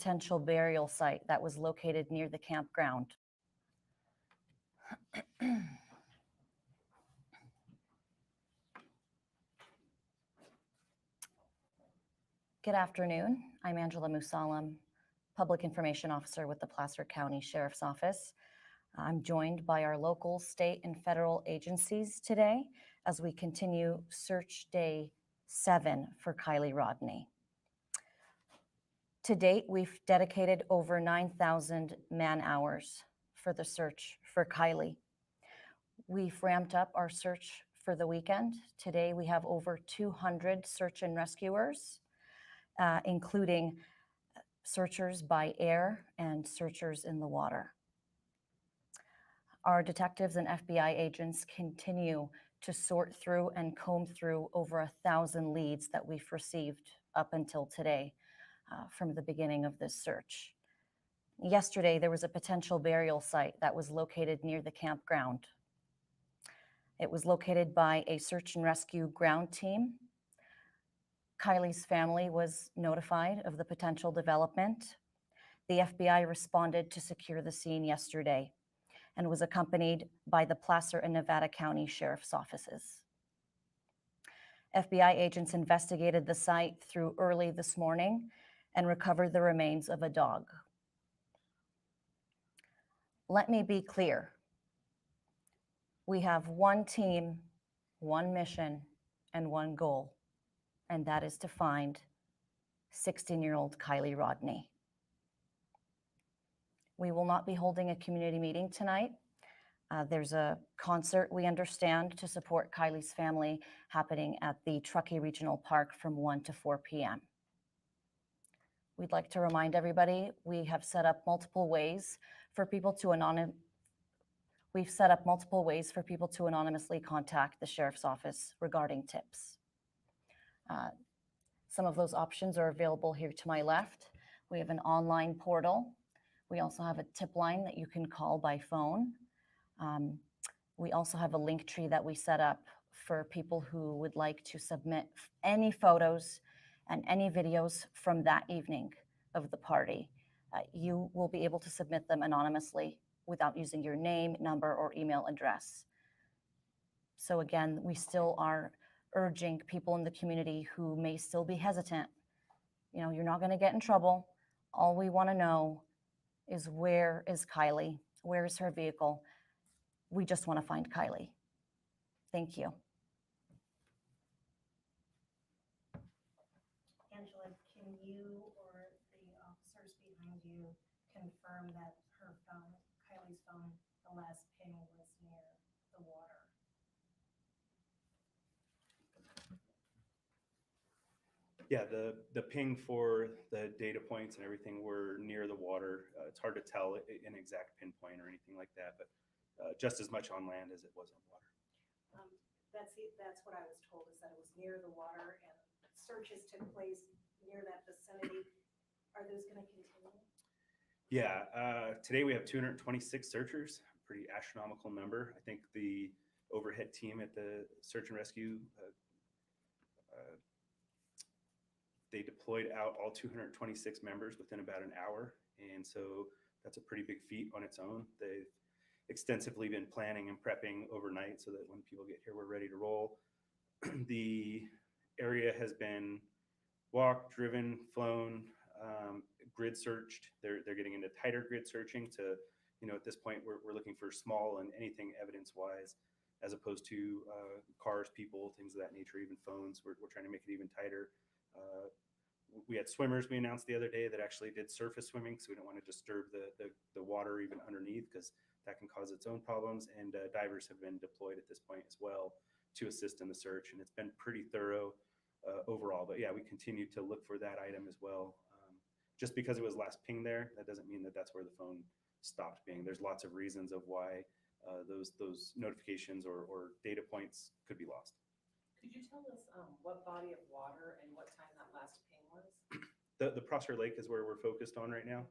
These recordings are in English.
potential burial site that was located near the campground. Good afternoon. I'm Angela Musalam, Public Information Officer with the Placer County Sheriff's Office. I'm joined by our local, state, and federal agencies today as we continue Search Day 7 for Kiely Rodni. To date, we've dedicated over 9,000 man-hours for the search for Kiely. We've ramped up our search for the weekend. Today, we have over 200 search and rescuers, including searchers by air and searchers in the water. Our detectives and FBI agents continue to sort through and comb through over 1,000 leads that we've received up until today from the beginning of this search. Yesterday, there was a potential burial site that was located near the campground. It was located by a search and rescue ground team. Kiely's family was notified of the potential development. The FBI responded to secure the scene yesterday and was accompanied by the Placer and Nevada County Sheriff's Offices. FBI agents investigated the site through early this morning and recovered the remains of a dog. Let me be clear. We have one team, one mission, and one goal, and that is to find 16-year-old Kiely Rodni. We will not be holding a community meeting tonight. There's a concert, we understand, to support Kiely's family happening at the Truckee Regional Park from 1 to 4 p.m. We'd like to remind everybody we have set up multiple ways for people to anonymously contact the Sheriff's Office regarding tips. Some of those options are available here to my left. We have an online portal. We also have a tip line that you can call by phone. We also have a link tree that we set up for people who would like to submit any photos and any videos from that evening of the party. You will be able to submit them anonymously without using your name, number, or email address. So again, we still are urging people in the community who may still be hesitant. You know, you're not going to get in trouble. All we want to know is, where is Kiely? Where is her vehicle? We just want to find Kiely. Thank you. Angela, can you or the officers behind you confirm that her phone, Kiely's phone, the last ping was near the water? Yeah, the ping for the data points and everything were near the water. It's hard to tell an exact pinpoint or anything like that, but just as much on land as it was on water. That's what I was told, is that it was near the water and searches took place near that vicinity. Are those going to continue? Yeah, today we have 226 searchers, pretty astronomical number. I think the overhead team at the search and rescue, they deployed out all 226 members within about an hour. And so that's a pretty big feat on its own. They've extensively been planning and prepping overnight so that when people get here, we're ready to roll. The area has been walked, driven, flown, grid searched. They're getting into tighter grid searching to, you know, at this point, we're looking for small and anything evidence-wise, as opposed to cars, people, things of that nature, even phones. We're trying to make it even tighter. We had swimmers we announced the other day that actually did surface swimming, so we don't want to disturb the water even underneath, because that can cause its own problems. And divers have been deployed at this point as well to assist in the search, and it's been pretty thorough overall. But yeah, we continue to look for that item as well. Just because it was last ping there, that doesn't mean that that's where the phone stopped being. There's lots of reasons of why those notifications or data points could be lost. Could you tell us what body of water and what time that last ping was? The Prosser Lake is where we're focused on right now.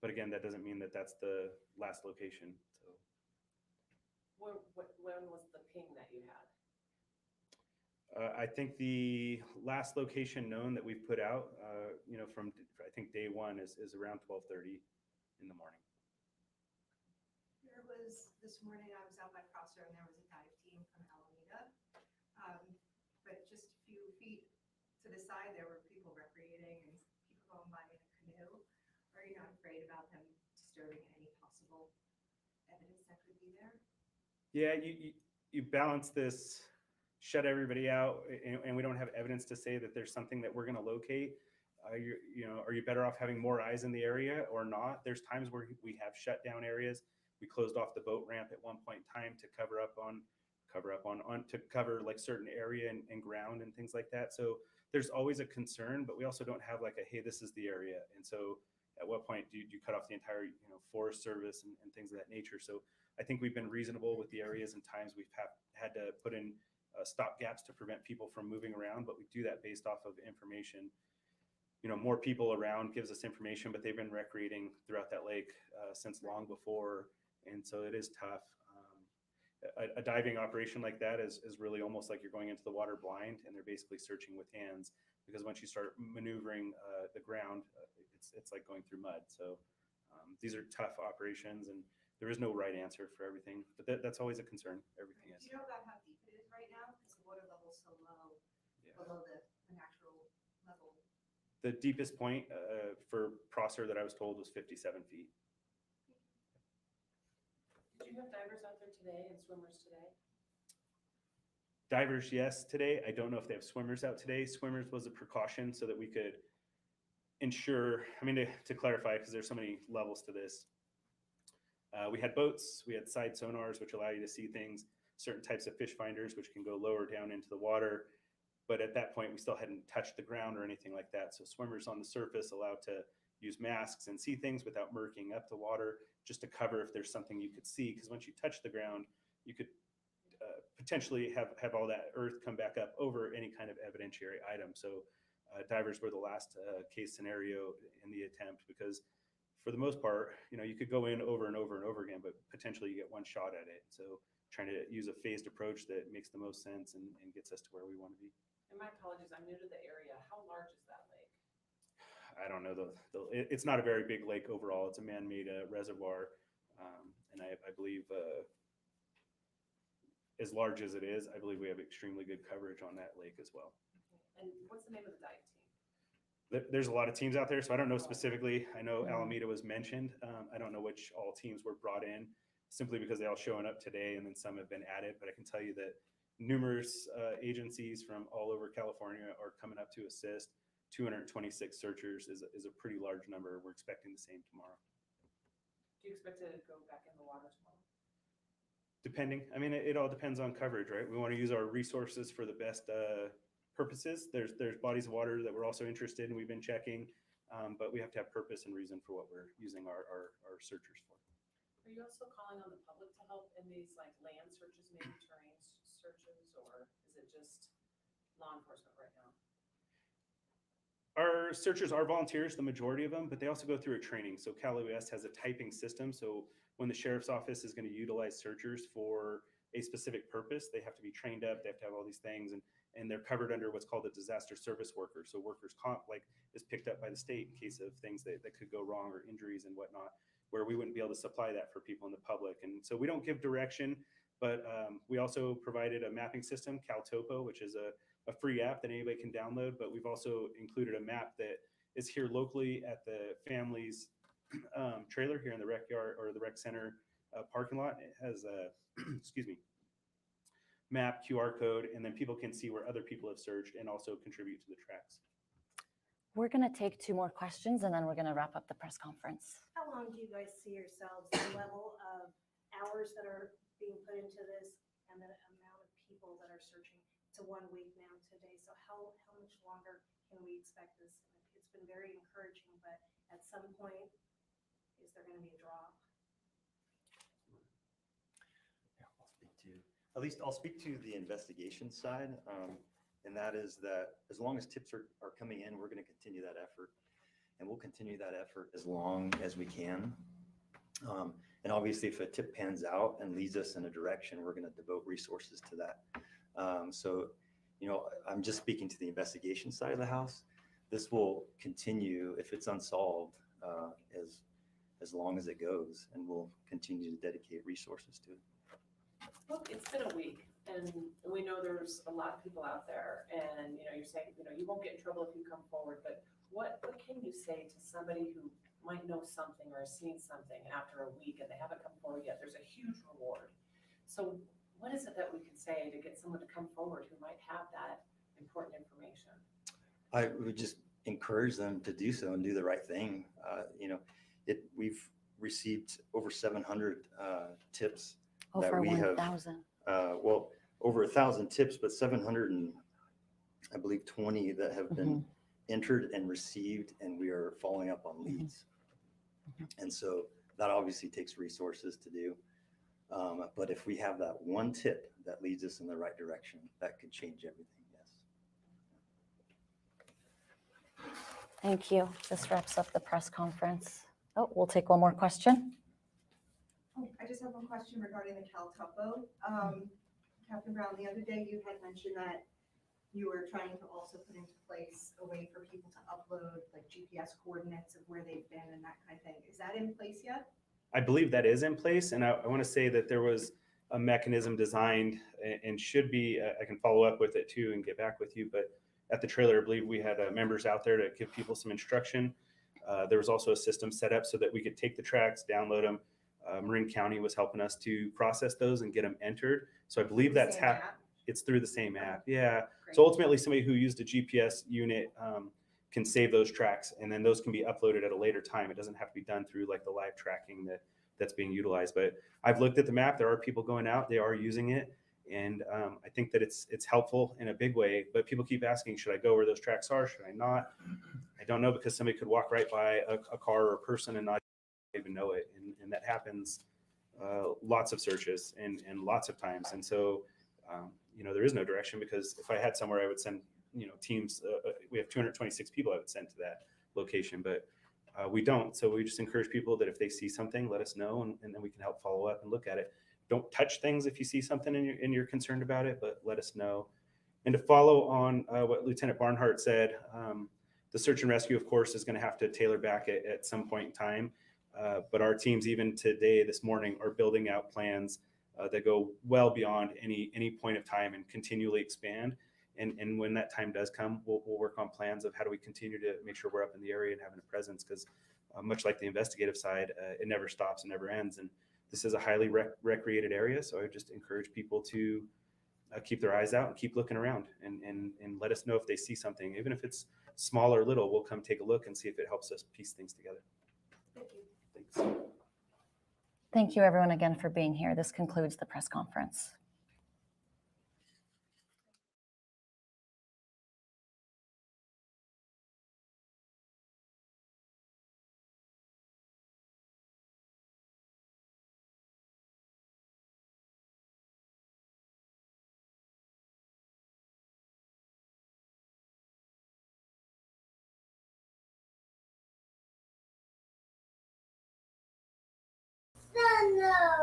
But again, that doesn't mean that that's the last location. So when was the ping that you had? I think the last location known that we've put out, from I think day one is around 12:30 in the morning. There was, this morning I was out by Prosser and there was a dive team from Alameda. But just a few feet to the side, there were people recreating and people going by in a canoe. Are you not afraid about them disturbing any possible evidence that could be there? Yeah, you balance this, shut everybody out, and we don't have evidence to say that there's something that we're going to locate. Are you better off having more eyes in the area or not? There's times where we have shut down areas. We closed off the boat ramp at one point in time to cover like certain area and ground and things like that. So there's always a concern, but we also don't have like a, hey, this is the area. And so at what point do you cut off the entire, Forest Service and things of that nature? So I think we've been reasonable with the areas and times we've had to put in stop gaps to prevent people from moving around, but we do that based off of information. More people around gives us information, but they've been recreating throughout that lake since long before. And so it is tough. A diving operation like that is really almost like you're going into the water blind and they're basically searching with hands, because once you start maneuvering the ground, it's like going through mud. So these are tough operations and there is no right answer for everything, but that's always a concern. Everything is. Do you know about how deep it is right now? Because the water level is so low, below the natural level. The deepest point for Prosser that I was told was 57 feet. Did you have divers out there today and swimmers today? Divers, yes, today. I don't know if they have swimmers out today. Swimmers was a precaution so that we could ensure, to clarify, because there's so many levels to this. We had boats, we had side sonars, which allow you to see things, certain types of fish finders, which can go lower down into the water. But at that point, we still hadn't touched the ground or anything like that. So swimmers on the surface allowed to use masks and see things without murking up the water, just to cover if there's something you could see. Because once you touch the ground, you could potentially have all that earth come back up over any kind of evidentiary item. So divers were the last case scenario in the attempt, because for the most part, you could go in over and over and over again, but potentially you get one shot at it. So trying to use a phased approach that makes the most sense and gets us to where we want to be. And my apologies, I'm new to the area. How large is that lake? I don't know. It's not a very big lake overall. It's a man-made reservoir. And I believe as large as it is, I believe we have extremely good coverage on that lake as well. And what's the name of the dive team? There's a lot of teams out there, so I don't know specifically. I know Alameda was mentioned. I don't know which all teams were brought in, simply because they all showing up today and then some have been added. But I can tell you that numerous agencies from all over California are coming up to assist. 226 searchers is a pretty large number. We're expecting the same tomorrow. Do you expect to go back in the water tomorrow? Depending. It all depends on coverage, right? We want to use our resources for the best purposes. There's bodies of water that we're also interested in. We've been checking, but we have to have purpose and reason for what we're using our searchers for. Are you also calling on the public to help in these like land searches, maybe terrain searches, or is it just law enforcement right now? Our searchers are volunteers, the majority of them, but they also go through a training. So Cal OS has a typing system. So when the sheriff's office is going to utilize searchers for a specific purpose, they have to be trained up. They have to have all these things, and they're covered under what's called a disaster service worker. So workers' comp is picked up by the state in case of things that could go wrong or injuries and whatnot, where we wouldn't be able to supply that for people in the public. And so we don't give direction, but we also provided a mapping system, CalTopo, which is a free app that anybody can download. But we've also included a map that is here locally at the family's trailer here in the rec yard or the rec center parking lot. It has a, excuse me, map, QR code, and then people can see where other people have searched and also contribute to the tracks. We're going to take 2 more questions and then we're going to wrap up the press conference. How long do you guys see yourselves, the level of hours that are being put into this and the amount of people that are searching? It's a 1 week now today, so how much longer can we expect this? It's been very encouraging, but at some point, is there going to be a drop? Yeah, I'll speak to the investigation side. And that is that as long as tips are coming in, we're going to continue that effort, and we'll continue that effort as long as we can. And obviously if a tip pans out and leads us in a direction, we're going to devote resources to that. So I'm just speaking to the investigation side of the house. This will continue if it's unsolved as long as it goes, and we'll continue to dedicate resources to it. Well, it's been a week, and we know there's a lot of people out there, and, you're saying, you won't get in trouble if you come forward, but what can you say to somebody who might know something or has seen something after a week and they haven't come forward yet? There's a huge reward. So what is it that we can say to get someone to come forward who might have that important information? I would just encourage them to do so and do the right thing. We've received over 700 tips that Over we have. 1,000. Over 1,000 tips, but 700 and I believe 20 that have been entered and received, and we are following up on leads. And so that obviously takes resources to do. But if we have that one tip that leads us in the right direction, that could change everything. Yes. Thank you. This wraps up the press conference. Oh, we'll take one more question. Oh, I just have one question regarding the Cal Topo. Captain Brown, the other day you had mentioned that you were trying to also put into place a way for people to upload like GPS coordinates of where they've been and that kind of thing. Is that in place yet? I believe that is in place, and I want to say that there was a mechanism designed and should be, I can follow up with it too and get back with you, but at the trailer, I believe we had members out there to give people some instruction. There was also a system set up so that we could take the tracks, download them. Marin County was helping us to process those and get them entered. So I believe that's it's through the same app. Yeah. Great. So ultimately somebody who used a GPS unit can save those tracks, and then those can be uploaded at a later time. It doesn't have to be done through like the live tracking that's being utilized. But I've looked at the map. There are people going out. They are using it. And I think that it's helpful in a big way, but people keep asking, should I go where those tracks are? Should I not? I don't know, because somebody could walk right by a car or a person and not even know it. And that happens lots of searches and lots of times. And so, there is no direction, because if I had somewhere I would send, teams, we have 226 people I would send to that location, but we don't. So we just encourage people that if they see something, let us know, and then we can help follow up and look at it. Don't touch things if you see something and you're concerned about it, but let us know. And to follow on what Lieutenant Barnhart said, the search and rescue, of course, is going to have to tailor back at some point in time. But our teams, even today, this morning, are building out plans that go well beyond any point of time and continually expand. And when that time does come, we'll work on plans of how do we continue to make sure we're up in the area and having a presence, because much like the investigative side, it never stops and never ends. And this is a highly recreated area, so I would just encourage people to keep their eyes out and keep looking around, and let us know if they see something. Even if it's small or little, we'll come take a look and see if it helps us piece things together. Thank you. Thanks. Thank you, everyone, again for being here. This concludes the press conference.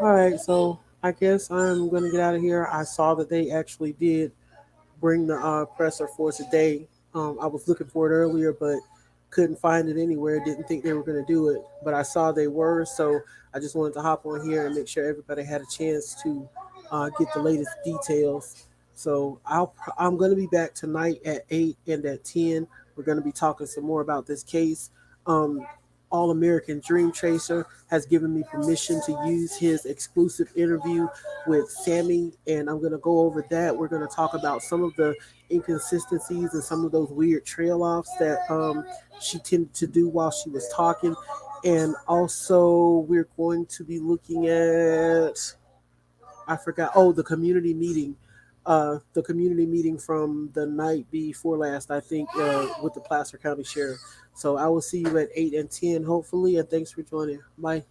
All right, so I guess I'm going to get out of here. I saw that they actually did bring the presser for today. I was looking for it earlier, but couldn't find it anywhere. Didn't think they were going to do it, but I saw they were. So I just wanted to hop on here and make sure everybody had a chance to get the latest details. So I'm going to be back tonight at 8 and at 10. We're going to be talking some more about this case. All American Dream Chaser has given me permission to use his exclusive interview with Sammy, and I'm going to go over that. We're going to talk about some of the inconsistencies and some of those weird trail offs that she tended to do while she was talking. And also, we're going to be looking at, the community meeting. The community meeting from the night before last, I think, with the Placer County Sheriff. So I will see you at 8 and 10, hopefully, and thanks for joining. Bye.